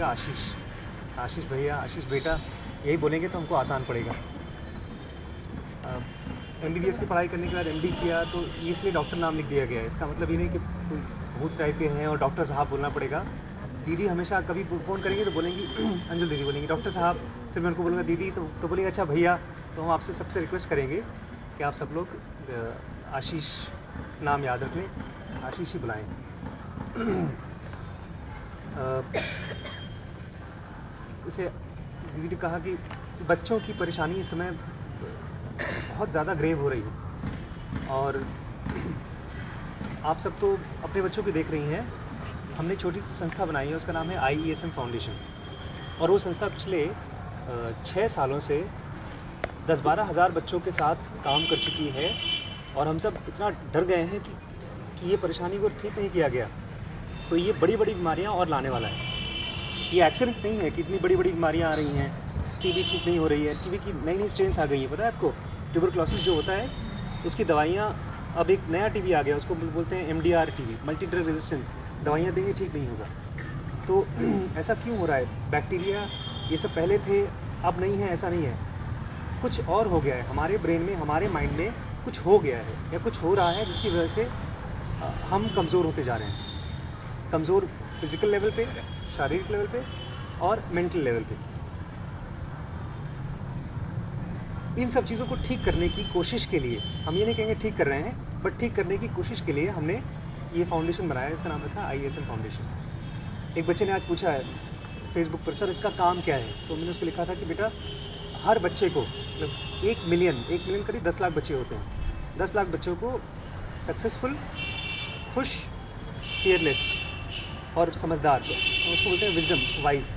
बेटा आशीष, आशीष भैया, आशीष बेटा, यही बोलेंगे तो हमको आसान पड़ेगा। MBBS की पढ़ाई करने के बाद MD किया तो इसलिए डॉक्टर नाम लिख दिया गया है। इसका मतलब ये नहीं कि कोई भूत टाइप के हैं और डॉक्टर साहब बोलना पड़ेगा। दीदी हमेशा कभी फ़ोन करेंगी तो बोलेंगी अंजुल दीदी बोलेंगी डॉक्टर साहब, फिर मैं उनको बोलूँगा दीदी, तो बोलेंगे अच्छा भैया। तो हम आपसे सबसे रिक्वेस्ट करेंगे कि आप सब लोग आशीष नाम याद रख लें, आशीष ही बुलाएँ। जैसे दीदी ने कहा कि बच्चों की परेशानी इस समय बहुत ज़्यादा ग्रेव हो रही है और आप सब तो अपने बच्चों की देख रही हैं। हमने छोटी सी संस्था बनाई है, उसका नाम है IESM फाउंडेशन, और वो संस्था पिछले 6 सालों से 10-12 हज़ार बच्चों के साथ काम कर चुकी है। और हम सब इतना डर गए हैं कि ये परेशानी को ठीक नहीं किया गया तो ये बड़ी बड़ी बीमारियां और लाने वाला है। ये एक्सीडेंट नहीं है कि इतनी बड़ी बड़ी बीमारियां आ रही हैं, TB ठीक नहीं हो रही है, TB की नई नई स्ट्रेन्स आ गई हैं। पता है आपको, ट्यूबरक्लोसिस जो होता है उसकी दवाइयाँ, अब एक नया TB आ गया, उसको बोलते हैं MDR TB, multi drug resistant. दवाइयाँ देंगे ठीक नहीं होगा। तो ऐसा क्यों हो रहा है? बैक्टीरिया ये सब पहले थे, अब नहीं है, ऐसा नहीं है, कुछ और हो गया है हमारे ब्रेन में, हमारे माइंड में कुछ हो गया है या कुछ हो रहा है जिसकी वजह से हम कमज़ोर होते जा रहे हैं। कमज़ोर फिज़िकल लेवल पे, शारीरिक लेवल पे और मेंटल लेवल पे। इन सब चीज़ों को ठीक करने की कोशिश के लिए, हम ये नहीं कहेंगे ठीक कर रहे हैं, बट ठीक करने की कोशिश के लिए हमने ये फाउंडेशन बनाया। इसका नाम रखा IESM फाउंडेशन। एक बच्चे ने आज पूछा है फेसबुक पर, सर इसका काम क्या है? तो मैंने उसको लिखा था कि बेटा हर बच्चे को, मतलब 1 मिलियन करीब 10 लाख बच्चे होते हैं, 10 लाख बच्चों को सक्सेसफुल, खुश, फियरलेस और समझदार, उसको बोलते हैं विजडम, वाइज,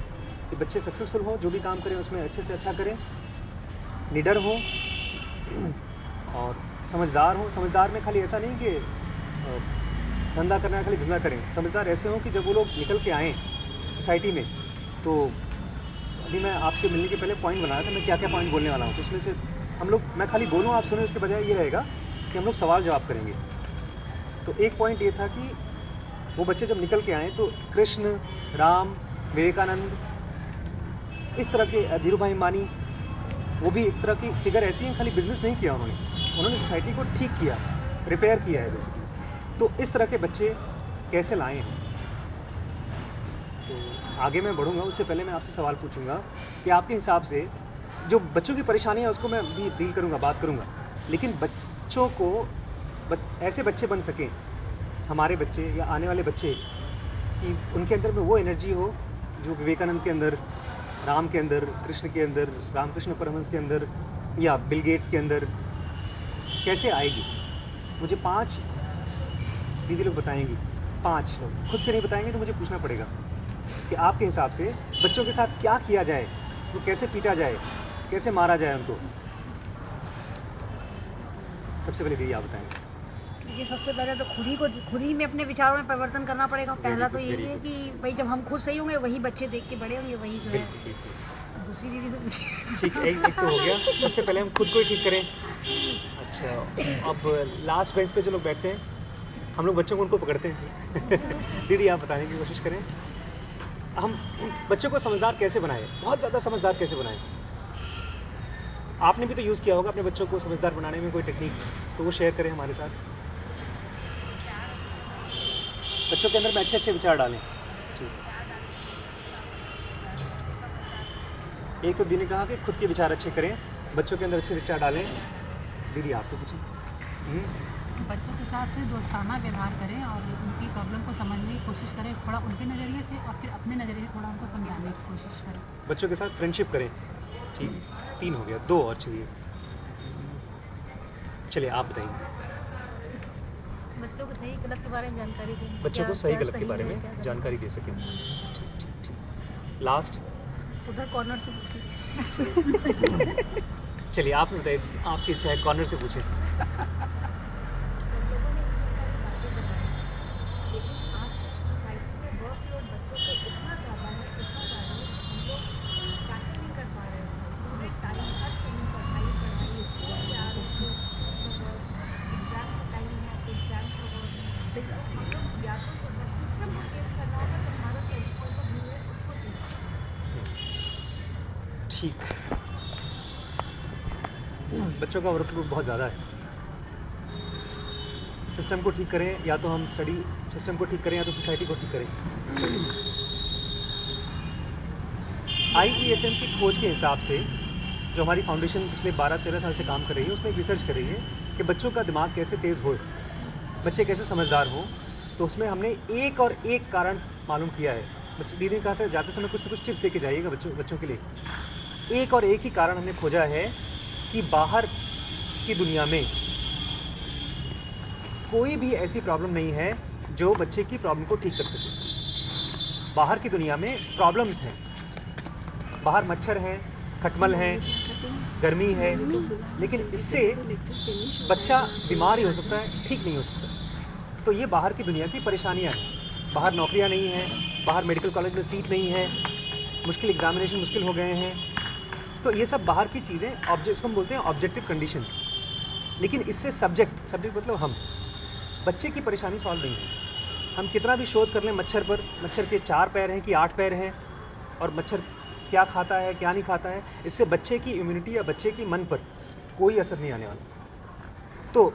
कि बच्चे सक्सेसफुल हो, जो भी काम करें उसमें अच्छे से अच्छा करें, निडर हो और समझदार हो। समझदार में खाली ऐसा नहीं कि धंधा करना है खाली धंधा करें, समझदार ऐसे हो कि जब वो लोग निकल के आएँ सोसाइटी में, तो अभी मैं आपसे मिलने के पहले पॉइंट बनाया था मैं क्या क्या पॉइंट बोलने वाला हूँ, तो उसमें से हम लोग, मैं खाली बोलूँ आप सुने, उसके बजाय ये रहेगा कि हम लोग सवाल जवाब करेंगे। तो एक पॉइंट ये था कि वो बच्चे जब निकल के आएँ तो कृष्ण, राम, विवेकानंद, इस तरह के, धीरू भाई अंबानी, वो भी एक तरह की फिगर ऐसी हैं, खाली बिजनेस नहीं किया उन्होंने सोसाइटी को ठीक किया, रिपेयर किया है बेसिकली। तो इस तरह के बच्चे कैसे लाएँ हैं? तो आगे मैं बढ़ूँगा, उससे पहले मैं आपसे सवाल पूछूंगा कि आपके हिसाब से जो बच्चों की परेशानी है उसको मैं भी डील करूँगा, बात करूँगा, लेकिन बच्चों को ऐसे बच्चे बन सकें, हमारे बच्चे या आने वाले बच्चे, कि उनके अंदर में वो एनर्जी हो जो विवेकानंद के अंदर, राम के अंदर, कृष्ण के अंदर, रामकृष्ण परमहंस के अंदर या बिल गेट्स के अंदर कैसे आएगी? मुझे 5 दीदी लोग बताएंगी, 5 लोग खुद से नहीं बताएंगे तो मुझे पूछना पड़ेगा कि आपके हिसाब से बच्चों के साथ क्या किया जाए, वो कैसे पीटा जाए, कैसे मारा जाए उनको। सबसे पहले दीदी आप बताएंगे। ये सबसे पहले तो खुद ही में अपने विचारों में परिवर्तन करना पड़ेगा। पहला तो यही है कि भाई जब हम खुद सही होंगे वही बच्चे देख के बड़े होंगे, वही जो है। दूसरी दीदी से पूछिए। ठीक है, एक तो हो गया, सबसे पहले हम खुद को ही ठीक करें। अच्छा, अब लास्ट बेंच पे जो लोग बैठते हैं, हम लोग बच्चों को उनको पकड़ते हैं। दीदी आप बताने की कोशिश करें, हम बच्चों को समझदार कैसे बनाएं, बहुत ज़्यादा समझदार कैसे बनाएं? आपने भी तो यूज़ किया होगा अपने बच्चों को समझदार बनाने में कोई टेक्निक, तो वो शेयर करें हमारे साथ। बच्चों के अंदर में अच्छे अच्छे विचार डालें। एक तो दीदी ने कहा कि खुद के विचार अच्छे करें, बच्चों के अंदर अच्छे विचार डालें। दीदी आपसे पूछें। बच्चों के साथ दोस्ताना व्यवहार करें और उनकी प्रॉब्लम को समझने की कोशिश करें, थोड़ा उनके नज़रिए से और फिर अपने नज़रिए से थोड़ा उनको समझाने की कोशिश करें। बच्चों के साथ फ्रेंडशिप करें। ठीक, 3 हो गया, 2 और चाहिए। चलिए आप बताइए। बच्चों को सही गलत के बारे में जानकारी दें, बच्चों को सही गलत के बारे में जानकारी दे सकें। ठीक। लास्ट उधर कॉर्नर से पूछिए। चलिए आप बताइए, आपकी इच्छा है, कॉर्नर से पूछें। ठीक। बच्चों का वर्कलोड बहुत ज़्यादा है। सिस्टम को ठीक करें, या तो हम स्टडी सिस्टम को ठीक करें या तो सोसाइटी को ठीक करें। IESM की खोज के हिसाब से, जो हमारी फाउंडेशन पिछले 12-13 साल से काम कर रही है, उसमें एक रिसर्च कर रही है कि बच्चों का दिमाग कैसे तेज़ हो, बच्चे कैसे समझदार हों। तो उसमें हमने एक और एक कारण मालूम किया है। बच्चे दीदी ने कहा था जाते समय कुछ ना कुछ टिप्स दे के जाइएगा बच्चों के लिए। एक और एक ही कारण हमने खोजा है कि बाहर की दुनिया में कोई भी ऐसी प्रॉब्लम नहीं है जो बच्चे की प्रॉब्लम को ठीक कर सके। बाहर की दुनिया में प्रॉब्लम्स हैं, बाहर मच्छर हैं, खटमल हैं, गर्मी है, लेकिन इससे बच्चा बीमार ही हो सकता है, ठीक नहीं हो सकता। तो ये बाहर की दुनिया की परेशानियां हैं। बाहर नौकरियां नहीं हैं, बाहर मेडिकल कॉलेज में सीट नहीं है, मुश्किल एग्जामिनेशन मुश्किल हो गए हैं। तो ये सब बाहर की चीज़ें, इसको हम बोलते हैं ऑब्जेक्टिव कंडीशन। लेकिन इससे सब्जेक्ट मतलब हम, बच्चे की परेशानी सॉल्व नहीं है। हम कितना भी शोध कर लें मच्छर पर, मच्छर के 4 पैर हैं कि 8 पैर हैं, और मच्छर क्या खाता है क्या नहीं खाता है, इससे बच्चे की इम्यूनिटी या बच्चे की मन पर कोई असर नहीं आने वाला। तो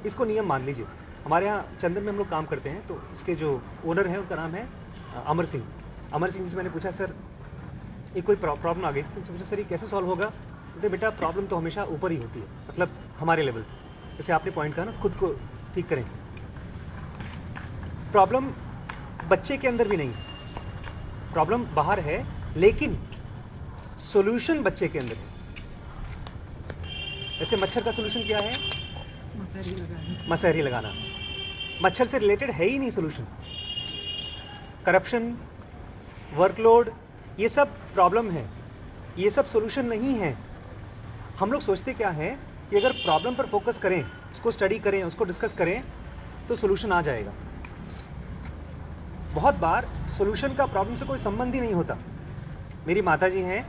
इसको नियम मान लीजिए। हमारे यहाँ चंदन में हम लोग काम करते हैं, तो उसके जो ओनर हैं उनका नाम है अमर सिंह। अमर सिंह जी से मैंने पूछा, सर ये कोई प्रॉब्लम आ गई, तो पूछा सर ये कैसे सॉल्व होगा। तो बेटा प्रॉब्लम तो हमेशा ऊपर ही होती है, मतलब हमारे लेवल, जैसे आपने पॉइंट कहा ना, खुद को ठीक करें। प्रॉब्लम बच्चे के अंदर भी नहीं, प्रॉब्लम बाहर है, लेकिन सॉल्यूशन बच्चे के अंदर है। ऐसे मच्छर का सॉल्यूशन क्या है? मसहरी लगाना। मच्छर से रिलेटेड है ही नहीं सॉल्यूशन। करप्शन, वर्कलोड, ये सब प्रॉब्लम है, ये सब सॉल्यूशन नहीं है। हम लोग सोचते क्या है कि अगर प्रॉब्लम पर फोकस करें, उसको स्टडी करें, उसको डिस्कस करें, तो सॉल्यूशन आ जाएगा। बहुत बार सॉल्यूशन का प्रॉब्लम से कोई संबंध ही नहीं होता। मेरी माता जी हैं,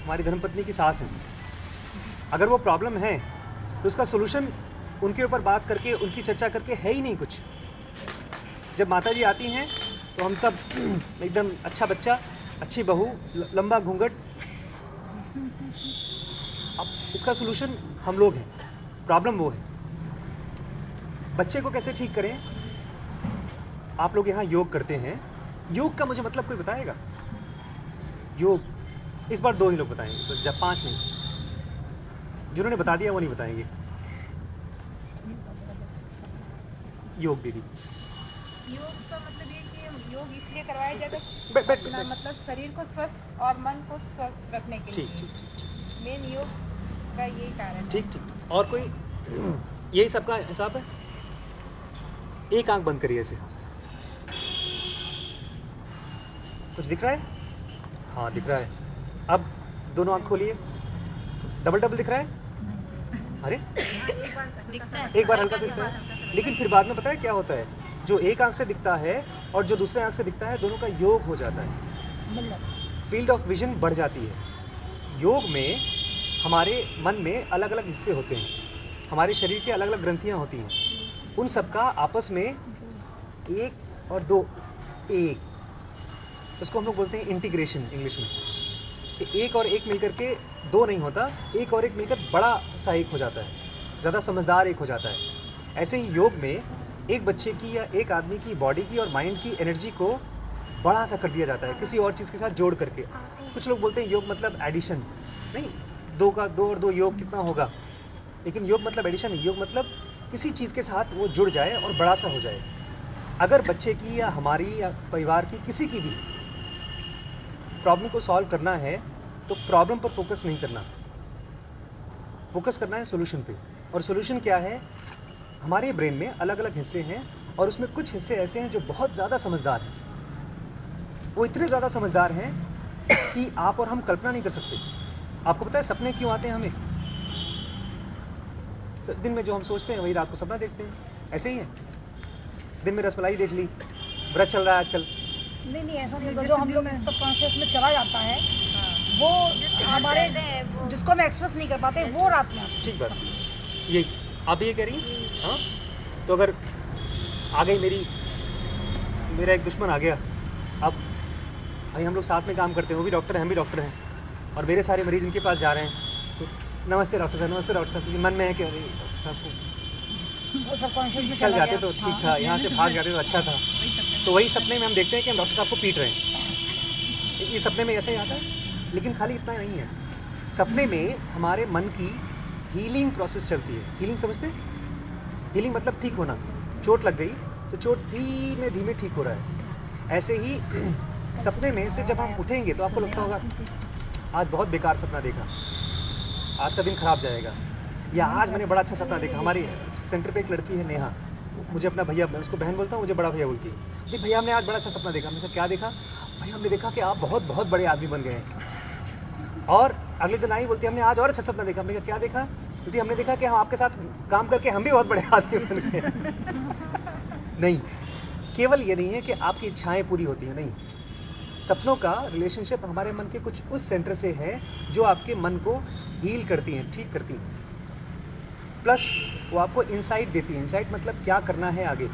हमारी धर्मपत्नी की सास हैं, अगर वो प्रॉब्लम है तो उसका सॉल्यूशन उनके ऊपर बात करके, उनकी चर्चा करके है ही नहीं कुछ। जब माता जी आती हैं तो हम सब एकदम अच्छा बच्चा, अच्छी बहू, लंबा घूंघट। अब इसका सॉल्यूशन हम लोग हैं, प्रॉब्लम वो है। बच्चे को कैसे ठीक करें? आप लोग यहाँ योग करते हैं, योग का मुझे मतलब कोई बताएगा? योग इस बार 2 ही लोग बताएंगे, बस, जब 5 नहीं। जिन्होंने बता दिया वो नहीं बताएंगे। योग दीदी। योग का मतलब ये कि योग इसलिए करवाया जाता बैठ है अपना मतलब शरीर को स्वस्थ और मन को स्वस्थ रखने के ठीक लिए। ठीक ठीक मेन योग का यही कारण है। ठीक ठीक। और कोई? यही सबका हिसाब है। एक आंख बंद करिए ऐसे। कुछ दिख रहा है? हाँ दिख रहा है। अब दोनों आंख खोलिए। डबल दिख रहा है? अरे एक बार हल्का से दिखता है, लेकिन फिर बाद में पता है क्या होता है, जो एक आंख से दिखता है और जो दूसरे आंख से दिखता है, दोनों का योग हो जाता है, फील्ड ऑफ विजन बढ़ जाती है। योग में हमारे मन में अलग अलग हिस्से होते हैं, हमारे शरीर के अलग अलग ग्रंथियाँ होती हैं, उन सबका आपस में 1 और 2 एक, उसको हम लोग बोलते हैं इंटीग्रेशन इंग्लिश में। कि 1 और 1 मिलकर के 2 नहीं होता, 1 और 1 मिलकर बड़ा सा एक हो जाता है, ज़्यादा समझदार एक हो जाता है। ऐसे ही योग में एक बच्चे की या एक आदमी की बॉडी की और माइंड की एनर्जी को बड़ा सा कर दिया जाता है किसी और चीज़ के साथ जोड़ करके। कुछ लोग बोलते हैं योग मतलब एडिशन, नहीं, 2 का 2 और 2 योग कितना होगा, लेकिन योग मतलब एडिशन, योग मतलब किसी चीज़ के साथ वो जुड़ जाए और बड़ा सा हो जाए। अगर बच्चे की या हमारी या परिवार की किसी की भी प्रॉब्लम को सॉल्व करना है तो प्रॉब्लम पर फोकस नहीं करना, फोकस करना है सॉल्यूशन पे। और सॉल्यूशन क्या है? हमारे ब्रेन में अलग अलग हिस्से हैं और उसमें कुछ हिस्से ऐसे हैं जो बहुत ज़्यादा समझदार हैं। वो इतने ज़्यादा समझदार हैं कि आप और हम कल्पना नहीं कर सकते। आपको पता है सपने क्यों आते हैं हमें? दिन में जो हम सोचते हैं वही रात को सपना देखते हैं, ऐसे ही है। दिन में रसमलाई देख ली, व्रत चल रहा है आजकल। नहीं ऐसा नहीं होता, जो हम लोग सबकॉन्शियस में चला जाता है वो हमारे, जिसको हम एक्सप्रेस नहीं कर पाते, वो रात में आता है। ठीक बात, ये आप भी ये कह रही हैं? हाँ, तो अगर आ गई मेरा एक दुश्मन आ गया, अब भाई हम लोग साथ में काम करते हैं, वो भी डॉक्टर हैं, हम भी डॉक्टर हैं, और मेरे सारे मरीज उनके पास जा रहे हैं, तो नमस्ते डॉक्टर साहब, नमस्ते डॉक्टर साहब, क्योंकि मन में है कि अरे डॉक्टर साहब को वो सबकॉन्शियस में चल चला जाते गया। तो ठीक था, यहाँ से भाग जाते तो अच्छा था। तो वही सपने में हम देखते हैं कि हम डॉक्टर साहब को पीट रहे हैं, ये सपने में ऐसा ही आता है। लेकिन खाली इतना नहीं है, सपने में हमारे मन की हीलिंग प्रोसेस चलती है। हीलिंग समझते हैं? हीलिंग मतलब ठीक होना। चोट लग गई तो चोट धीमे धीमे ठीक हो रहा है। ऐसे ही सपने में से जब हम उठेंगे तो आपको लगता होगा आज बहुत बेकार सपना देखा, आज का दिन खराब जाएगा, या आज मैंने बड़ा अच्छा सपना देखा। हमारी सेंटर पे एक लड़की है नेहा, मुझे अपना भैया, मैं उसको बहन बोलता हूँ, मुझे बड़ा भैया बोलती है। जी भैया हमने आज बड़ा अच्छा सपना देखा। मैंने कहा क्या देखा? भैया हमने देखा कि आप बहुत बहुत बड़े आदमी बन गए हैं। और अगले दिन आई बोलती है हमने आज और अच्छा सपना देखा। मैंने कहा क्या देखा? बोलती हमने देखा कि हम आपके साथ काम करके हम भी बहुत बड़े आदमी बन गए। नहीं, केवल ये नहीं है कि आपकी इच्छाएं पूरी होती हैं, नहीं, सपनों का रिलेशनशिप हमारे मन के कुछ उस सेंटर से है जो आपके मन को हील करती हैं, ठीक करती हैं, प्लस वो आपको इंसाइट देती है। इंसाइट मतलब क्या करना है आगे,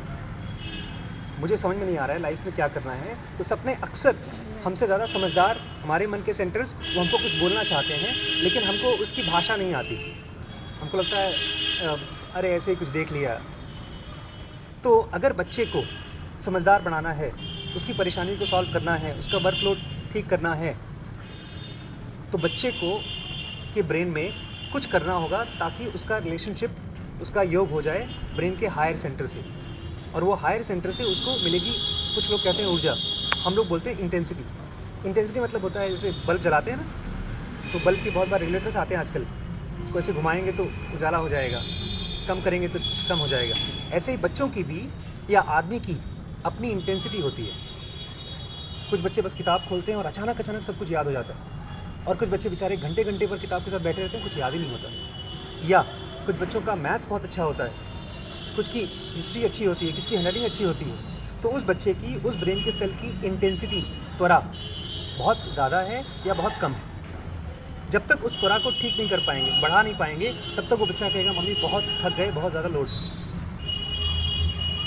मुझे समझ में नहीं आ रहा है लाइफ में क्या करना है। तो सपने अक्सर हमसे ज़्यादा समझदार हमारे मन के सेंटर्स, वो हमको कुछ बोलना चाहते हैं लेकिन हमको उसकी भाषा नहीं आती। हमको लगता है अरे ऐसे ही कुछ देख लिया। तो अगर बच्चे को समझदार बनाना है, उसकी परेशानी को सॉल्व करना है, उसका वर्कलोड ठीक करना है, तो बच्चे को के ब्रेन में कुछ करना होगा ताकि उसका रिलेशनशिप, उसका योग हो जाए ब्रेन के हायर सेंटर से, और वो हायर सेंटर से उसको मिलेगी, कुछ लोग कहते हैं ऊर्जा, हम लोग बोलते हैं इंटेंसिटी। इंटेंसिटी मतलब होता है जैसे बल्ब जलाते हैं ना, तो बल्ब के बहुत बार रेगुलेटर्स आते हैं आजकल, उसको ऐसे घुमाएंगे तो उजाला हो जाएगा, कम करेंगे तो कम हो जाएगा। ऐसे ही बच्चों की भी या आदमी की अपनी इंटेंसिटी होती है। कुछ बच्चे बस किताब खोलते हैं और अचानक सब कुछ याद हो जाता है, और कुछ बच्चे बेचारे घंटे घंटे पर किताब के साथ बैठे रहते हैं, कुछ याद ही नहीं होता। या कुछ बच्चों का मैथ्स बहुत अच्छा होता है, कुछ की हिस्ट्री अच्छी होती है, किसी की हैंडराइटिंग अच्छी होती है, तो उस बच्चे की, उस ब्रेन के सेल की इंटेंसिटी, त्वरा बहुत ज़्यादा है या बहुत कम है। जब तक उस त्वरा को ठीक नहीं कर पाएंगे, बढ़ा नहीं पाएंगे, तब तक वो बच्चा कहेगा मम्मी बहुत थक गए, बहुत ज़्यादा लोड।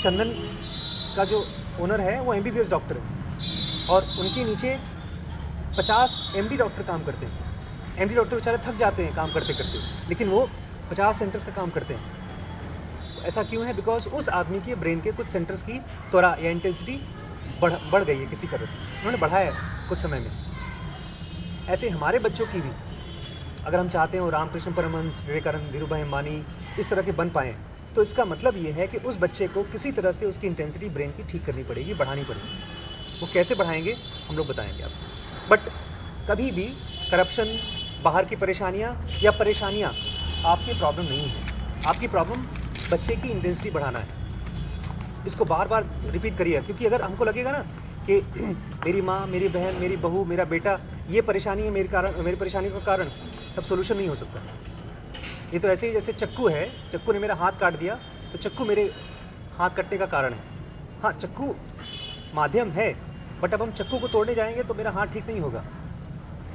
चंदन का जो ओनर है वो MBBS डॉक्टर है, और उनके नीचे 50 MD डॉक्टर काम करते हैं। MD डॉक्टर बेचारे थक जाते हैं काम करते करते, लेकिन वो 50 सेंटर्स का काम करते हैं। तो ऐसा क्यों है? बिकॉज उस आदमी के ब्रेन के कुछ सेंटर्स की त्वरा या इंटेंसिटी बढ़ गई है किसी तरह से, उन्होंने बढ़ाया है कुछ समय में। ऐसे हमारे बच्चों की भी, अगर हम चाहते हैं वो रामकृष्ण परमहंस, विवेकानंद, धीरूभाई अंबानी इस तरह के बन पाएँ, तो इसका मतलब ये है कि उस बच्चे को किसी तरह से उसकी इंटेंसिटी ब्रेन की ठीक करनी पड़ेगी, बढ़ानी पड़ेगी। वो कैसे बढ़ाएंगे हम लोग बताएंगे आपको। बट कभी भी करप्शन, बाहर की परेशानियाँ या परेशानियाँ आपकी प्रॉब्लम नहीं है। आपकी प्रॉब्लम बच्चे की इंटेंसिटी बढ़ाना है। इसको बार बार रिपीट करिए, क्योंकि अगर हमको लगेगा ना कि मेरी माँ, मेरी बहन, मेरी बहू, मेरा बेटा ये परेशानी है मेरी परेशानी का कारण, तब सोल्यूशन नहीं हो सकता। ये तो ऐसे ही जैसे चक्कू है, चक्कू ने मेरा हाथ काट दिया तो चक्कू मेरे हाथ कटने का कारण है। हाँ, चक्कू माध्यम है, बट अब हम चक्कू को तोड़ने जाएंगे तो मेरा हाथ ठीक नहीं होगा।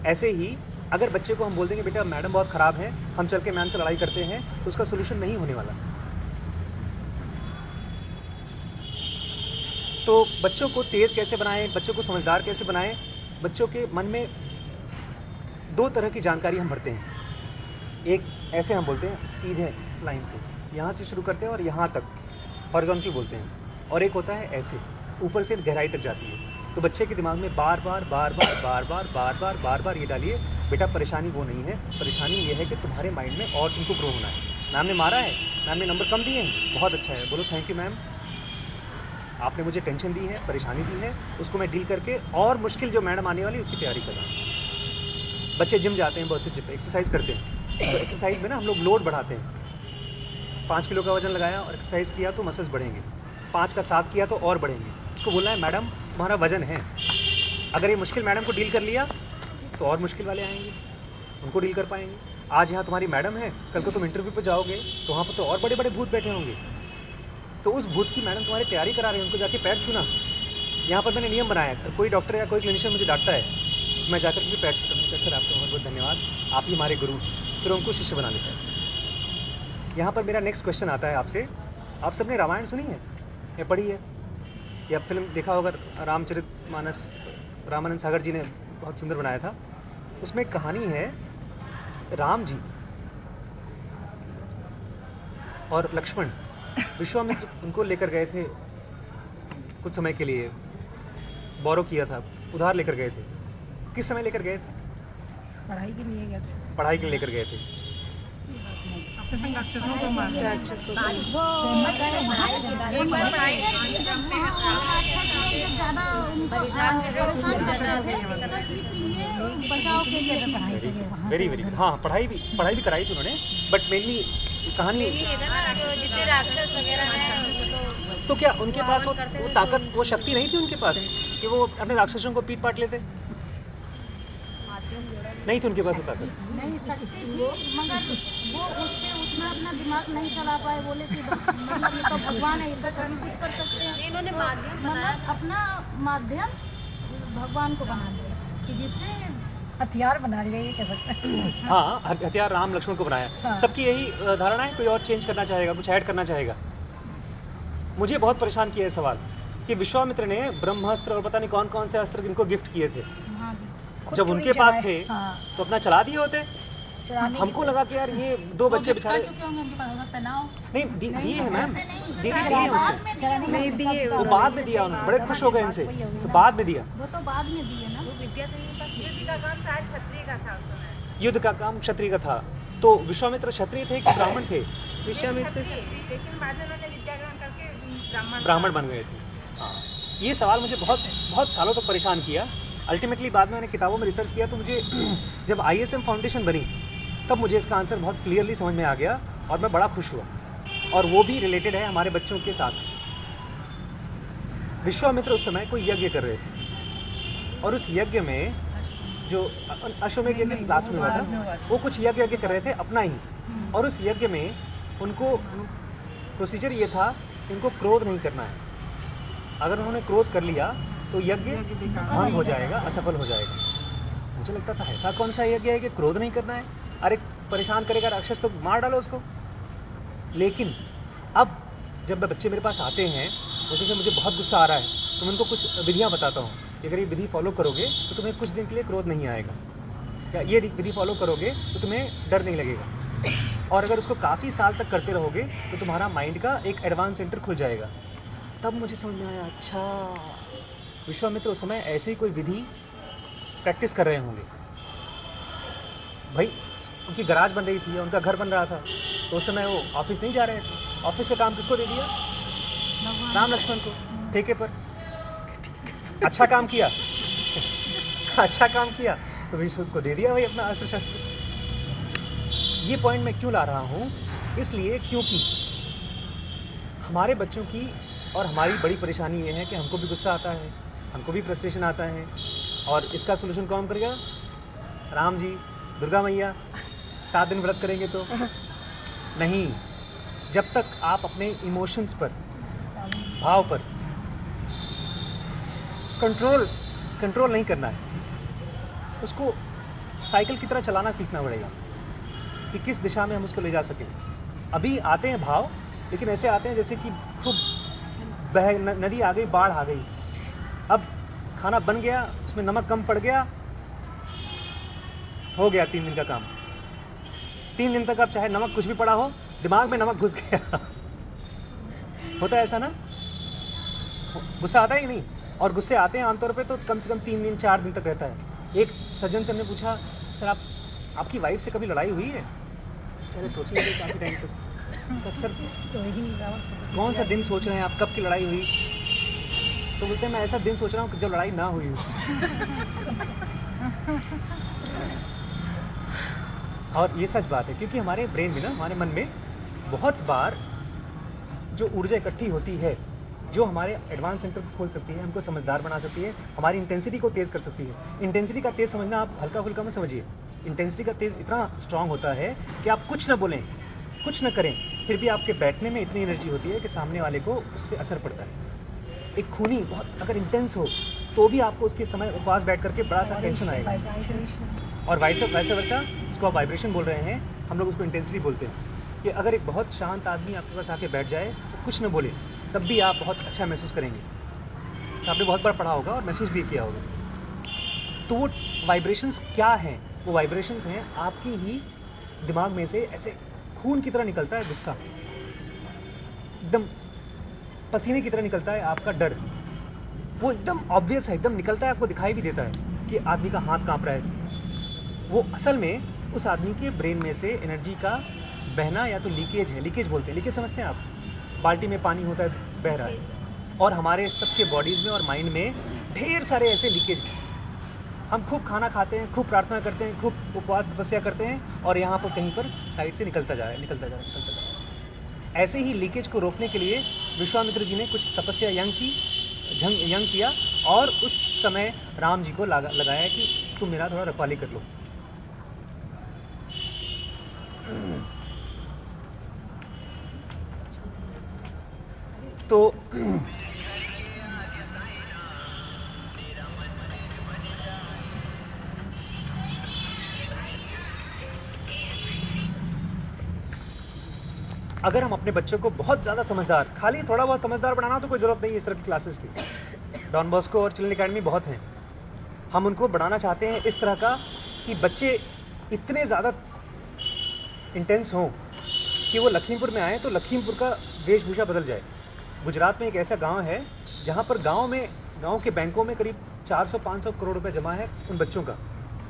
ऐसे ही अगर बच्चे को हम बोल देंगे बेटा मैडम बहुत ख़राब है, हम चल के मैम से लड़ाई करते हैं, तो उसका सोल्यूशन नहीं होने वाला। तो बच्चों को तेज़ कैसे बनाएं, बच्चों को समझदार कैसे बनाएं? बच्चों के मन में 2 तरह की जानकारी हम भरते हैं। एक ऐसे हम बोलते हैं सीधे लाइन से, यहाँ से शुरू करते हैं और यहाँ तक हॉरिजॉन्टली बोलते हैं, और एक होता है ऐसे ऊपर से गहराई तक जाती है। तो बच्चे के दिमाग में बार बार ये डालिए बेटा परेशानी वो नहीं है, परेशानी ये है कि तुम्हारे माइंड में और तुमको ग्रो होना है। मैम ने मारा है, मैम ने नंबर कम दिए हैं, बहुत अच्छा है, बोलो थैंक यू मैम, आपने मुझे टेंशन दी है, परेशानी दी है, उसको मैं डील करके और मुश्किल जो मैडम आने वाली उसकी तैयारी कर रहा हूँ। बच्चे जिम जाते हैं, बहुत से जिम एक्सरसाइज करते हैं, तो एक्सरसाइज में ना हम लोग लोड बढ़ाते हैं। 5 किलो का वजन लगाया और एक्सरसाइज किया तो मसल्स बढ़ेंगे, 5 का 7 किया तो और बढ़ेंगे। उसको बोलना है मैडम तुम्हारा वजन है। अगर ये मुश्किल मैडम को डील कर लिया तो और मुश्किल वाले आएंगे, उनको डील कर पाएंगे। आज यहाँ तुम्हारी मैडम है, कल को तुम इंटरव्यू पर जाओगे तो वहाँ पर तो और बड़े बड़े भूत बैठे होंगे, तो उस भूत की मैडम तुम्हारी तैयारी करा रही है, उनको जाके पैर छूना। यहाँ पर मैंने नियम बनाया है, कोई डॉक्टर या कोई क्लिनिशियन मुझे डांटता है, मैं जाकर के पैर छूता हूँ, सर आपका बहुत बहुत धन्यवाद, आप ही हमारे गुरु, फिर उनको शिष्य बना लेता है। यहाँ पर मेरा नेक्स्ट क्वेश्चन आता है आपसे, आप सबने रामायण सुनी है या पढ़ी है या फिल्म देखा होगा? रामचरितमानस रामानंद सागर जी ने बहुत सुंदर बनाया था। उसमें एक कहानी है, राम जी और लक्ष्मण विश्वामित्र उनको लेकर गए थे कुछ समय के लिए, बोरो किया था, उधार लेकर गए थे। किस समय लेकर गए थे? पढ़ाई के लिए गया था। पढ़ाई के लिए लेकर गए थे। एक बार पढ़ाई वेरी वेरी हाँ, पढ़ाई भी कराई थी उन्होंने, बट मेनली कहानी जितने राक्षस वगैरह हैं तो क्या उनके पास वो ताकत, वो शक्ति नहीं थी उनके पास कि वो अपने राक्षसों को पीट पाट लेते? नहीं थी उनके पास वो ताकत। नहीं सकती थी, मगर वो उससे उसमें अपना दिमाग नहीं चला पाए, बोले कि मतलब ये तो भगवान है, इनका कभी कुछ कर सकते हैं। इन्होंने माध्यम बनाया, मतलब अपना माध्यम भगवान को बना दिया कि जिससे हथियार बना लिया, ये कह सकते हैं। हाँ, हथियार राम लक्ष्मण को बनाया। हाँ। सबकी यही धारणा है, कोई और चेंज करना चाहेगा, कुछ ऐड करना चाहेगा? मुझे बहुत परेशान किया है सवाल कि विश्वामित्र ने ब्रह्मास्त्र और पता नहीं कौन कौन से अस्त्र इनको गिफ्ट किए थे। हाँ जी, खुद जब तो उनके नहीं पास चलाए। थे हाँ, तो अपना चला दिए होते। चलाने हमको की- लगा कि यार ये दो बच्चे बेचारे चुके होंगे, उनके पास हो सकता है ना हो। नहीं दिए हैं मैम, दिए बाद हैं उसको, में चलाने दिए, की दिए वो बाद में दिया उन्होंने, बड़े खुश हो गए इनसे, तो बाद में दिया। वो तो बाद में दिए ना। विद्या तो इनका युद्ध का काम शायद क्षत्रिय का था उस समय। युद्ध का काम क्षत्रिय का था, तो विश्वामित्र क्षत्रिय थे कि ब्राह्मण थे? विश्वामित्र, लेकिन बाद में उन्होंने विद्या ग्रहण करके ब्राह्मण बन गए थे। हाँ, ये सवाल मुझे बहुत सालों तक परेशान किया। अल्टीमेटली बाद में मैंने किताबों में रिसर्च किया तो मुझे जब ISM फाउंडेशन बनी तब मुझे इसका आंसर बहुत क्लियरली समझ में आ गया और मैं बड़ा खुश हुआ, और वो भी रिलेटेड है हमारे बच्चों के साथ। विश्वामित्र उस समय कोई यज्ञ कर रहे थे और उस यज्ञ में जो अश्वमेध यज्ञ लास्ट में हुआ था, वो कुछ यज्ञ कर रहे थे अपना ही, और उस यज्ञ में उनको प्रोसीजर ये था कि उनको क्रोध नहीं करना है। अगर उन्होंने क्रोध कर लिया तो यज्ञ भंग हो जाएगा, असफल हो जाएगा। मुझे लगता था ऐसा कौन सा यज्ञ है कि क्रोध नहीं करना है? अरे परेशान करेगा राक्षस तो मार डालो उसको। लेकिन अब जब बच्चे मेरे पास आते हैं, जैसे मुझे बहुत गुस्सा आ रहा है तो मैं उनको कुछ विधियाँ बताता हूँ कि अगर ये विधि फॉलो करोगे तो तुम्हें कुछ दिन के लिए क्रोध नहीं आएगा, या ये विधि फॉलो करोगे तो तुम्हें डर नहीं लगेगा, और अगर उसको काफ़ी साल तक करते रहोगे तो तुम्हारा माइंड का एक एडवांस सेंटर खुल जाएगा। तब मुझे समझ में आया, अच्छा विश्वामित्र उस समय ऐसे ही कोई विधि प्रैक्टिस कर रहे होंगे। भाई उनकी गराज बन रही थी, उनका घर बन रहा था, तो उस समय वो ऑफिस नहीं जा रहे थे। ऑफिस का काम किसको दे दिया? राम लक्ष्मण को, ठेके पर। अच्छा काम किया अच्छा काम किया तो विष्णु को दे दिया भाई अपना अस्त्र शस्त्र। ये पॉइंट मैं क्यों ला रहा हूँ? इसलिए क्योंकि हमारे बच्चों की और हमारी बड़ी परेशानी ये है कि हमको भी गुस्सा आता है, हमको भी फ्रस्ट्रेशन आता है, और इसका सोल्यूशन कौन करेगा? राम जी, दुर्गा मैया। 7 दिन व्रत करेंगे तो नहीं। जब तक आप अपने इमोशंस पर, भाव पर कंट्रोल नहीं करना है, उसको साइकिल की तरह चलाना सीखना पड़ेगा कि किस दिशा में हम उसको ले जा सकें। अभी आते हैं भाव, लेकिन ऐसे आते हैं जैसे कि खूब नदी आ गई, बाढ़ आ गई। अब खाना बन गया, उसमें नमक कम पड़ गया, हो गया 3 दिन का काम। 3 दिन तक अब चाहे नमक कुछ भी पड़ा हो, दिमाग में नमक घुस गया। होता है ऐसा ना? गुस्सा आता है कि नहीं? और गुस्से आते हैं आमतौर पे तो कम से कम 3 दिन 4 दिन तक रहता है। एक सज्जन से हमने पूछा, सर आपकी वाइफ से कभी लड़ाई हुई है? चले सोचिए काफ़ी टाइम तक। तो सर कौन सा दिन सोच रहे हैं आप, कब की लड़ाई हुई? तो बोलते हैं मैं ऐसा दिन सोच रहा हूँ जब लड़ाई ना हुई हो। और ये सच बात है, क्योंकि हमारे ब्रेन में ना, हमारे मन में बहुत बार जो ऊर्जा इकट्ठी होती है, जो हमारे एडवांस सेंटर को खोल सकती है, हमको समझदार बना सकती है, हमारी इंटेंसिटी को तेज़ कर सकती है। इंटेंसिटी का तेज़ समझना आप हल्का फुल्का मत समझिए। इंटेंसिटी का तेज़ इतना स्ट्रांग होता है कि आप कुछ ना बोलें, कुछ ना करें, फिर भी आपके बैठने में इतनी एनर्जी होती है कि सामने वाले को उससे असर पड़ता है। एक खूनी बहुत अगर इंटेंस हो तो भी आपको उसके समय उपवास बैठ करके बड़ा सा टेंशन आएगा। और वैसे वर्षा, उसको आप वाइब्रेशन बोल रहे हैं, हम लोग उसको इंटेंसिटी बोलते हैं। कि अगर एक बहुत शांत आदमी आपके पास आके बैठ जाए तो कुछ न बोले, तब भी आप बहुत अच्छा महसूस करेंगे। तो आपने बहुत बार पढ़ा होगा और महसूस भी किया होगा। तो वो वाइब्रेशंस क्या हैं? वो वाइब्रेशंस हैं आपकी ही दिमाग में से ऐसे खून की तरह निकलता है गुस्सा, एकदम पसीने की तरह निकलता है आपका डर। वो एकदम ऑब्वियस है, एकदम निकलता है, आपको दिखाई भी देता है कि आदमी का हाथ कांप रहा है इसमें। वो असल में उस आदमी के ब्रेन में से एनर्जी का बहना या तो लीकेज है। लीकेज बोलते हैं, लीकेज समझते हैं आप? बाल्टी में पानी होता है, बह रहा है। और हमारे सबके बॉडीज़ में और माइंड में ढेर सारे ऐसे लीकेज हैं। हम खूब खाना खाते हैं, खूब प्रार्थना करते हैं, खूब उपवास तपस्या करते हैं, और यहाँ पर कहीं पर साइड से निकलता जा रहा है, निकलता जा रहा है, निकलता जा रहा है। ऐसे ही लीकेज को रोकने के लिए विश्वामित्र जी ने कुछ तपस्या यंग किया, और उस समय राम जी को लगाया कि तुम मेरा थोड़ा रखवाली कर लो। तो अगर हम अपने बच्चों को बहुत ज़्यादा समझदार, खाली थोड़ा बहुत समझदार बनाना, तो कोई ज़रूरत नहीं है इस तरह की क्लासेस की। डॉन बॉस्को और चिल्ड्रन एकेडमी बहुत हैं। हम उनको बढ़ाना चाहते हैं इस तरह का कि बच्चे इतने ज़्यादा इंटेंस हों कि वो लखीमपुर में आए तो लखीमपुर का वेशभूषा बदल जाए। गुजरात में एक ऐसा गांव है जहां पर गांव के बैंकों में करीब 400-500 करोड़ रुपए जमा है उन बच्चों का,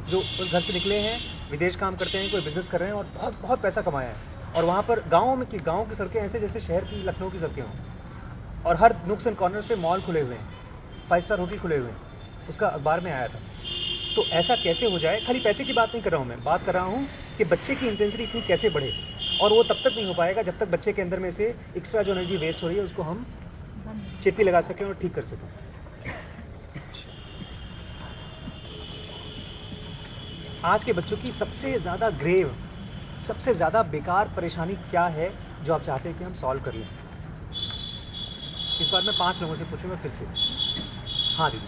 जो घर से निकले हैं, विदेश काम करते हैं, कोई बिज़नेस कर रहे हैं और बहुत बहुत पैसा कमाया है। और वहाँ पर गाँव की सड़कें ऐसे जैसे शहर की, लखनऊ की सड़कें हों, और हर नुक्स एंड कॉर्नर्स पे मॉल खुले हुए हैं, 5 स्टार होटल खुले हुए हैं। उसका अखबार में आया था। तो ऐसा कैसे हो जाए? खाली पैसे की बात नहीं कर रहा हूँ मैं, बात कर रहा हूँ कि बच्चे की इंटेंसिटी इतनी कैसे बढ़े। और वो तब तक नहीं हो पाएगा जब तक बच्चे के अंदर में से एक्स्ट्रा जो एनर्जी वेस्ट हो रही है उसको हम चेपी लगा सकें और ठीक कर सकें। आज के बच्चों की सबसे ज़्यादा ग्रेव, सबसे ज़्यादा बेकार परेशानी क्या है जो आप चाहते हैं कि हम सॉल्व कर लें? इस बार मैं 5 लोगों से पूछूंगा फिर से। हाँ दीदी,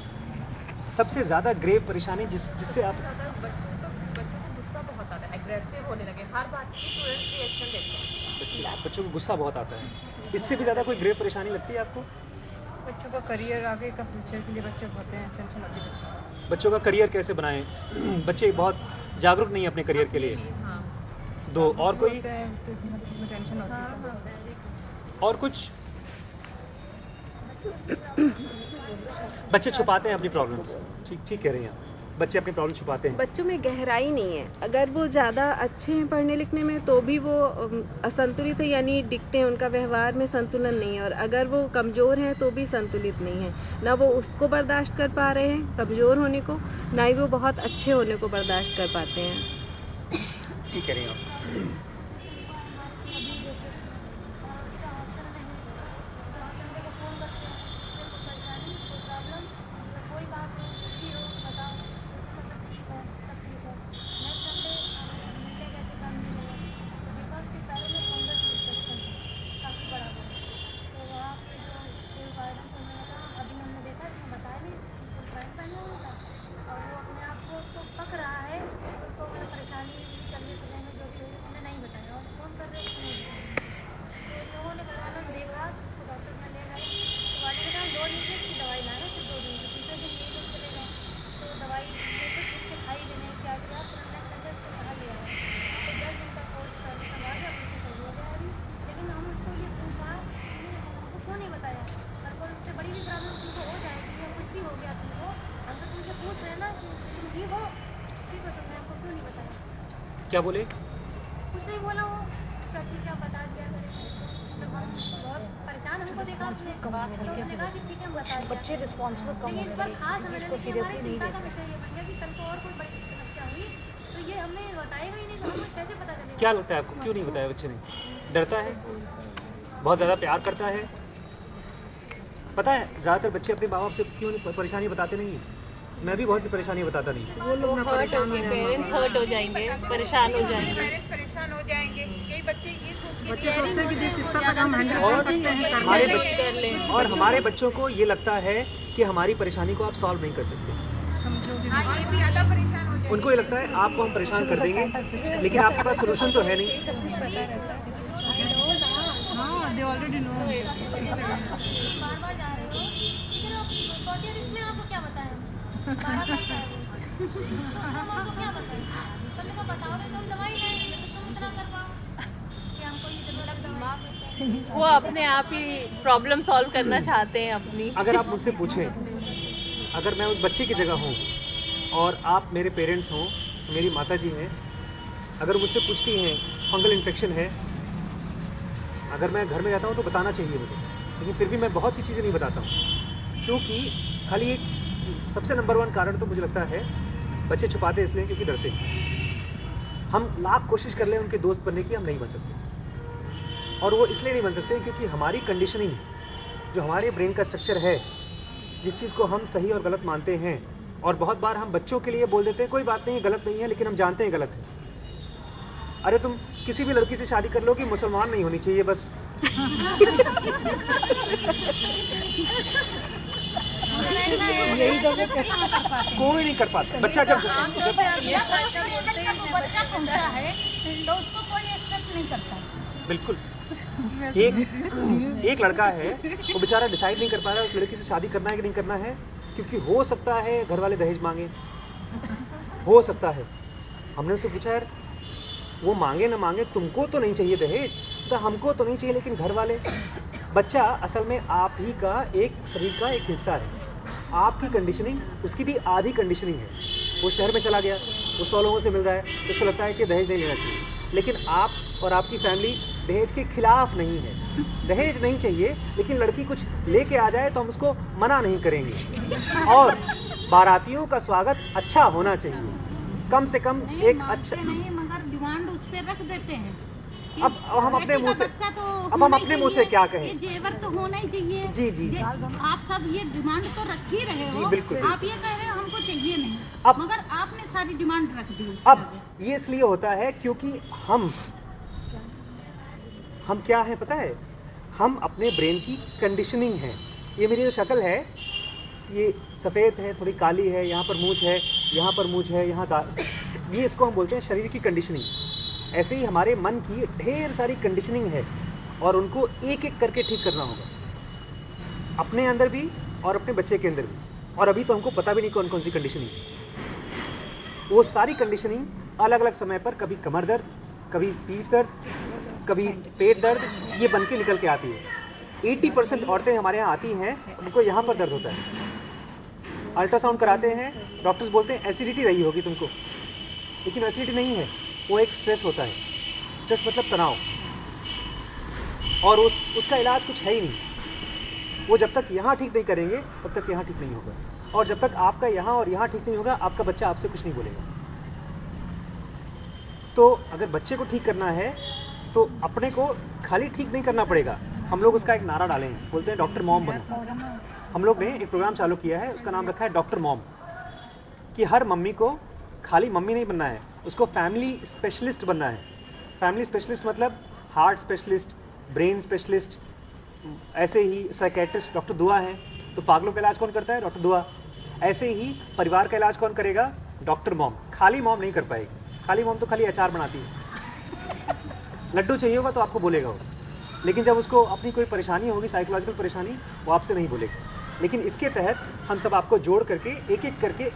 सबसे ज़्यादा ग्रेव परेशानी जिससे आप बच्चों को गुस्सा बहुत आता है, एग्रेसिव होने लगे, हर बात की तुरंत रिएक्शन देते हैं। बच्चों को गुस्सा बहुत आता है। इससे भी ज़्यादा कोई ग्रेव परेशानी लगती है आपको? बच्चों का करियर, आगे का फ्यूचर के लिए बच्चे होते हैं, टेंशन होती है। बच्चों का करियर कैसे बनाएं? बच्चे बहुत जागरूक नहीं है अपने करियर के लिए। हाँ, 2 और कोई टेंशन होती है। और कुछ? बच्चे छुपाते हैं अपनी प्रॉब्लम्स। ठीक कह रही हैं आप, बच्चे अपनी प्रॉब्लम छुपाते हैं। बच्चों में गहराई नहीं है। अगर वो ज़्यादा अच्छे हैं पढ़ने लिखने में तो भी वो असंतुलित है, यानी दिखते हैं, उनका व्यवहार में संतुलन नहीं है। और अगर वो कमज़ोर हैं तो भी संतुलित नहीं है। ना वो उसको बर्दाश्त कर पा रहे हैं कमज़ोर होने को, ना ही वो बहुत अच्छे होने को बर्दाश्त कर पाते हैं। ठीक कह रही हैं आप। क्या बोले? कुछ नहीं बोला, वो सब क्या बता दिया। मतलब हम बहुत परेशान, हमको देखा उसने तो उसने कहा कि ठीक है हम बता दिया। बच्चे रिस्पॉन्सिबल कम लेकिन होने इस बार लगे, खास किसी हमें चीज़ को सीरियसली नहीं चिंता का लेते। विषय ये बन गया कि कल को और कोई बड़ी समस्या हुई तो ये हमने बताएगा ही नहीं, तो हमें कैसे पता चलेगा? क्या लगता है आपको, क्यों नहीं बताया बच्चे ने? डरता है? बहुत ज़्यादा प्यार करता है? पता है ज़्यादातर बच्चे अपने माँ बाप से क्यों नहीं परेशानी बताते नहीं हैं? मैं भी बहुत सी परेशानी बताता नहीं। वो लोग हर्ट होंगे, पेरेंट्स हर्ट हो जाएंगे, परेशान हो जाएंगे। पेरेंट्स परेशान हो जाएंगे। कई बच्चे ये सोच के और हमारे बच्चों को ये लगता है कि हमारी परेशानी को आप सॉल्व नहीं कर सकते। हाँ, ये भी अलग परेशान हो जाएंगे। उनको ये लगता है आपको हम परेशान कर देंगे, लेकिन आपके पास सोल्यूशन तो है नहीं। हाँ, दे ऑलरेडी नो। बार-बार जा रहे हो, फिर आप इसमें आपको क्या बताएं? 12 साल का है वो। हम आपको क्या बताएं? पहले तो बताओ तो हम दवाई लेंगे, तो तुम इतना कर पाओ कि हमको ये दुर्लभ दवा देते हैं। वो अपने आप ही प्रॉब्लम सॉल्व करना चाहते हैं अपनी। अगर आप मुझसे पूछें, अगर मैं उस बच्चे की जगह हूँ और आप मेरे पेरेंट्स हों, मेरी माता जी हैं, अगर मुझसे पूछती हैं फंगल इन्फेक्शन है, अगर मैं घर में जाता हूँ तो बताना चाहिए मुझे, लेकिन फिर भी मैं बहुत सी चीज़ें नहीं बताता हूँ, क्योंकि खाली एक सबसे नंबर 1 कारण तो मुझे लगता है बच्चे छुपाते इसलिए क्योंकि डरते हैं। हम लाख कोशिश कर लें उनके दोस्त बनने की, हम नहीं बन सकते। और वो इसलिए नहीं बन सकते क्योंकि हमारी कंडीशनिंग, जो हमारे ब्रेन का स्ट्रक्चर है, जिस चीज़ को हम सही और गलत मानते हैं, और बहुत बार हम बच्चों के लिए बोल देते हैं कोई बात नहीं है, गलत नहीं है, लेकिन हम जानते हैं गलत है। अरे तुम किसी भी लड़की से शादी कर लो कि मुसलमान नहीं होनी चाहिए बस। यही तो मैं कोई नहीं कर पाता। बच्चा जब बच्चा पहुंचा है तो उसको कोई एक्सेप्ट नहीं करता। बिल्कुल एक लड़का है, वो बेचारा डिसाइड नहीं कर पा रहा है उस लड़की से शादी करना है कि नहीं करना है, क्योंकि हो सकता है घर वाले दहेज मांगे, हो सकता है। हमने उससे पूछा यार वो मांगे ना मांगे, तुमको तो नहीं चाहिए दहेज, तो हमको तो नहीं चाहिए, लेकिन घर वाले। बच्चा असल में आप ही का एक शरीर का एक हिस्सा है, आपकी कंडीशनिंग उसकी भी आधी कंडीशनिंग है। वो शहर में चला गया, वो 100 लोगों से मिल रहा है, उसको लगता है कि दहेज नहीं लेना चाहिए, लेकिन आप और आपकी फैमिली दहेज के खिलाफ नहीं है। दहेज नहीं चाहिए, लेकिन लड़की कुछ लेके आ जाए तो हम उसको मना नहीं करेंगे, और बारातियों का स्वागत अच्छा होना चाहिए, कम से कम एक अच्छा। नहीं, मगर डिमांड उस पे रख देते हैं। अब हम अपने मुंह से, तो अब हम अपने मुंह से क्या कहें? ये जेवर तो होना ही चाहिए। जी जी जी, आप सब ये डिमांड तो रख ही रहे हो। जी, बिल्कुल। आप ये कह रहे हो हमको चाहिए नहीं, अब मगर आपने सारी डिमांड रख दी। अब ये इसलिए होता है क्योंकि हम क्या हैं पता है? हम अपने ब्रेन की कंडीशनिंग हैं। ये मेरी जो शक्ल है, ये सफ़ेद है, थोड़ी काली है, यहाँ पर मूंछ है, यहाँ पर मूंछ है, यहाँ ये इसको हम बोलते हैं शरीर की कंडीशनिंग। ऐसे ही हमारे मन की ढेर सारी कंडीशनिंग है, और उनको एक एक करके ठीक करना होगा, अपने अंदर भी और अपने बच्चे के अंदर भी। और अभी तो हमको पता भी नहीं कौन कौन सी कंडीशनिंग है। वो सारी कंडीशनिंग अलग अलग समय पर, कभी कमर दर्द, कभी पीठ दर्द, कभी पेट दर्द, ये बन के निकल के आती है। 80% औरतें हमारे यहाँ आती हैं, उनको यहाँ पर दर्द होता है। अल्ट्रासाउंड कराते हैं, डॉक्टर्स बोलते हैं एसिडिटी रही होगी तुमको, लेकिन एसिडिटी नहीं है, वो एक स्ट्रेस होता है। स्ट्रेस मतलब तनाव, और उसका इलाज कुछ है ही नहीं। वो जब तक यहाँ ठीक नहीं करेंगे तब तक यहाँ ठीक नहीं होगा, और जब तक आपका यहाँ और यहाँ ठीक नहीं होगा, आपका बच्चा आपसे कुछ नहीं बोलेगा। तो अगर बच्चे को ठीक करना है तो अपने को खाली ठीक नहीं करना पड़ेगा। हम लोग उसका एक नारा डाले हैं, बोलते हैं डॉक्टर मॉम बनो। हम लोग ने एक प्रोग्राम चालू किया है, उसका नाम रखा है डॉक्टर मॉम, कि हर मम्मी को खाली मम्मी नहीं बनना है, उसको फैमिली स्पेशलिस्ट बनना है। फैमिली स्पेशलिस्ट मतलब हार्ट स्पेशलिस्ट, ब्रेन स्पेशलिस्ट, ऐसे ही साइकेट्रिस्ट डॉक्टर दुआ हैं, तो पागलों का इलाज कौन करता है? डॉक्टर दुआ। ऐसे ही परिवार का इलाज कौन करेगा? Doctor mom. खाली मॉम नहीं कर पाएगी, खाली मॉम तो खाली अचार बनाती है। लड्डू चाहिए होगा तो आपको बोलेगा वो, लेकिन जब उसको अपनी कोई परेशानी होगी, साइकोलॉजिकल परेशानी, वो आपसे नहीं बोलेगा। लेकिन इसके तहत हम सब आपको जोड़ करके एक एक करके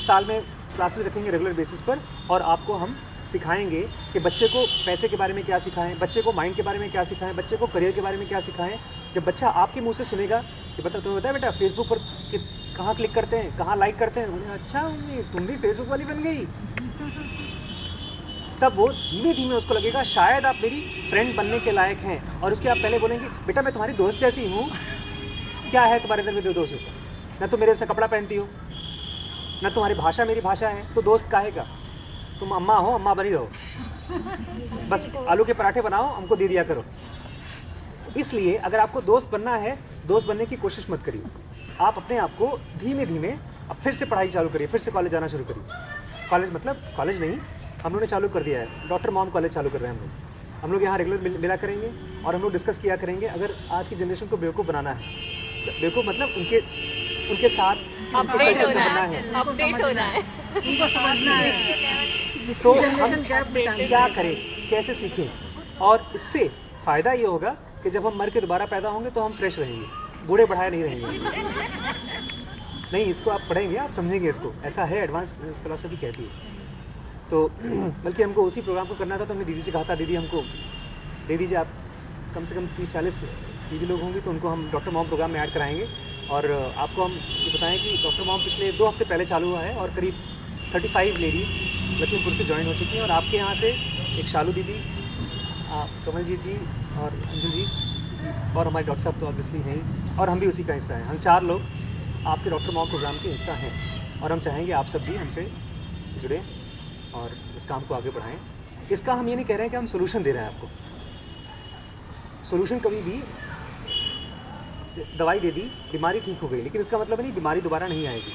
साल में क्लासेस रखेंगे रेगुलर बेसिस पर, और आपको हम सिखाएंगे कि बच्चे को पैसे के बारे में क्या सिखाएं, बच्चे को माइंड के बारे में क्या सिखाएं, बच्चे को करियर के बारे में क्या सिखाएं। जब बच्चा आपके मुंह से सुनेगा कि तुम्हें बताया बेटा फेसबुक पर कि कहाँ क्लिक करते हैं, कहाँ लाइक करते हैं, अच्छा मम्मी तुम भी फेसबुक वाली बन गई, तब वो धीमे धीमे उसको लगेगा शायद आप मेरी फ्रेंड बनने के लायक हैं। और उसके आप पहले बोलेंगे बेटा मैं तुम्हारी दोस्त जैसी हूँ, क्या है तुम्हारे अंदर में दोस्त जैसा? ना तो मेरे से कपड़ा पहनती हो, ना तुम्हारी भाषा मेरी भाषा है, तो दोस्त काहेगा? तुम अम्मा हो, अम्मा बनी रहो, बस आलू के पराठे बनाओ, हमको दे दिया करो। इसलिए अगर आपको दोस्त बनना है, दोस्त बनने की कोशिश मत करिए। आप अपने आप को धीमे धीमे अब फिर से पढ़ाई चालू करिए, फिर से कॉलेज जाना शुरू करिए। कॉलेज मतलब कॉलेज नहीं, हम लोगों ने चालू कर दिया है, डॉक्टर मॉम कॉलेज चालू कर रहे हैं हम लोग यहाँ रेगुलर मिला करेंगे, और हम लोग डिस्कस किया करेंगे। अगर आज की जनरेशन को बेवकूफ़ बनाना है, बेवकूफ़ मतलब उनके साथ अपडेट होना है, उनको समझना है, तो हम क्या करें, कैसे सीखें? और इससे फ़ायदा ये होगा कि जब हम मर के दोबारा पैदा होंगे तो हम फ्रेश रहेंगे, बूढ़े बढ़ाए नहीं रहेंगे। नहीं, इसको आप पढ़ेंगे, आप समझेंगे इसको, ऐसा है, एडवांस फिलोसफी कहती है। तो बल्कि हमको उसी प्रोग्राम को करना था, तो हमने दीदी से कहा था, दीदी हमको दे दीजिए आप, कम से कम 30-40 दीदी लोग होंगे तो उनको हम डॉक्टर मॉम प्रोग्राम में ऐड कराएंगे। और आपको हम ये बताएं कि डॉक्टर मॉम पिछले 2 हफ्ते पहले चालू हुआ है और करीब 35 लेडीज़ लखीमपुर से ज्वाइन हो चुकी हैं। और आपके यहाँ से एक शालू दीदी, कमलजीत जी और अंजुल जी और हमारे डॉक्टर साहब तो ऑब्वियसली हैं ही, और हम भी उसी का हिस्सा हैं। हम 4 लोग आपके डॉक्टर मॉम प्रोग्राम के हिस्सा हैं और हम चाहेंगे आप सब भी हमसे जुड़ें और इस काम को आगे बढ़ाएं। इसका हम ये नहीं कह रहे हैं कि हम सोल्यूशन दे रहे हैं आपको। सोल्यूशन कभी भी दवाई दे दी, बीमारी ठीक हो गई, लेकिन इसका मतलब नहीं बीमारी दोबारा नहीं आएगी।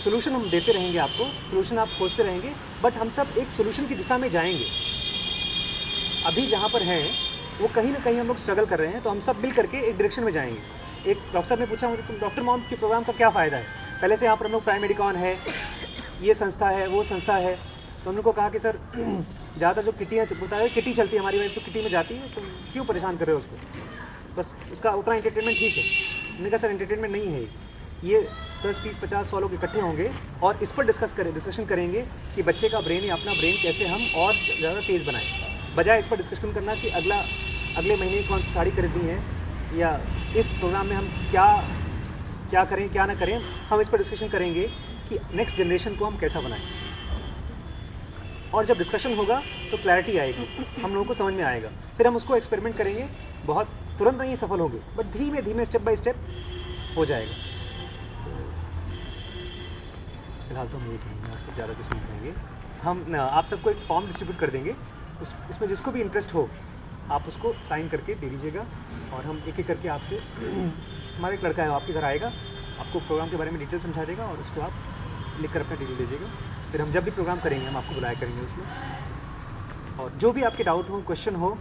सोल्यूशन हम देते रहेंगे आपको, सोल्यूशन आप खोजते रहेंगे, बट हम सब एक सोल्यूशन की दिशा में जाएंगे। अभी जहाँ पर हैं वो कहीं ना कहीं हम लोग स्ट्रगल कर रहे हैं, तो हम सब मिल करके एक डायरेक्शन में जाएंगे। एक डॉक्टर साहब ने पूछा मुझे, तुम डॉक्टर मॉम के प्रोग्राम का क्या फ़ायदा है? पहले से यहाँ पर हम लोग प्राइम मेडिकॉन है, ये संस्था है, वो संस्था है, तो हमने को कहा कि सर ज़्यादा जो किटियाँ बोलता है, किटी चलती है हमारी वाइफ, तो किटी में जाती है, तुम क्यों परेशान कर रहे हो उसको? बस उसका उतना एंटरटेनमेंट ठीक है। मैंने कहा सर एंटरटेनमेंट नहीं है ये, 10, 20, 50, 100 लोग इकट्ठे होंगे और इस पर डिस्कशन करेंगे कि बच्चे का ब्रेन या अपना ब्रेन कैसे हम और ज़्यादा तेज़ बनाएं, बजाय इस पर डिस्कशन करना कि अगले महीने कौन सी साड़ी खरीदनी है या इस प्रोग्राम में हम क्या करें क्या ना करें। हम इस पर डिस्कशन करेंगे कि नेक्स्ट जनरेशन को हम कैसा बनाएं, और जब डिस्कशन होगा तो क्लैरिटी आएगी, हम लोगों को समझ में आएगा, फिर हम उसको एक्सपेरिमेंट करेंगे। बहुत तुरंत नहीं सफल होंगे, बट धीमे धीमे स्टेप बाय स्टेप हो जाएगा। फिलहाल तो हम यही करेंगे, आपको ज़्यादा कुछ नहीं करेंगे। हम आप सबको एक फॉर्म डिस्ट्रीब्यूट कर देंगे, उसमें जिसको भी इंटरेस्ट हो आप उसको साइन करके दे दीजिएगा, और हम एक एक करके आपसे हमारा एक लड़का है, आपके घर आएगा, आपको प्रोग्राम के बारे में डिटेल समझा देगा और उसको आप लिख कर अपना डिटेल दीजिएगा। फिर हम जब भी प्रोग्राम करेंगे हम आपको बुलाया करेंगे उसमें, और जो भी आपके डाउट हो, क्वेश्चन हो,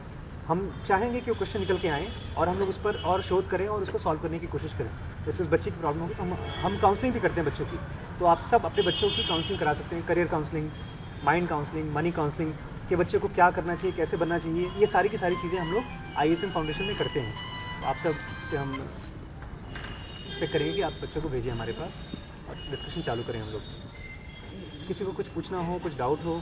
हम चाहेंगे कि वो क्वेश्चन निकल के आएँ और हम लोग उस पर और शोध करें और उसको सॉल्व करने की कोशिश करें। जैसे उस बच्चे की प्रॉब्लम होगी तो हम काउंसलिंग भी करते हैं बच्चों की, तो आप सब अपने बच्चों की काउंसलिंग करा सकते हैं, career counselling, mind counselling, money counselling, कि बच्चे को क्या करना चाहिए, कैसे बनना चाहिए, ये सारी की सारी चीज़ें हम लोग ISM फाउंडेशन में करते हैं। तो आप सब से हम एक्सपेक्ट करेंगे कि आप बच्चों को भेजिए हमारे पास और डिस्कशन चालू करें हम लोग। किसी को कुछ पूछना हो, कुछ डाउट हो,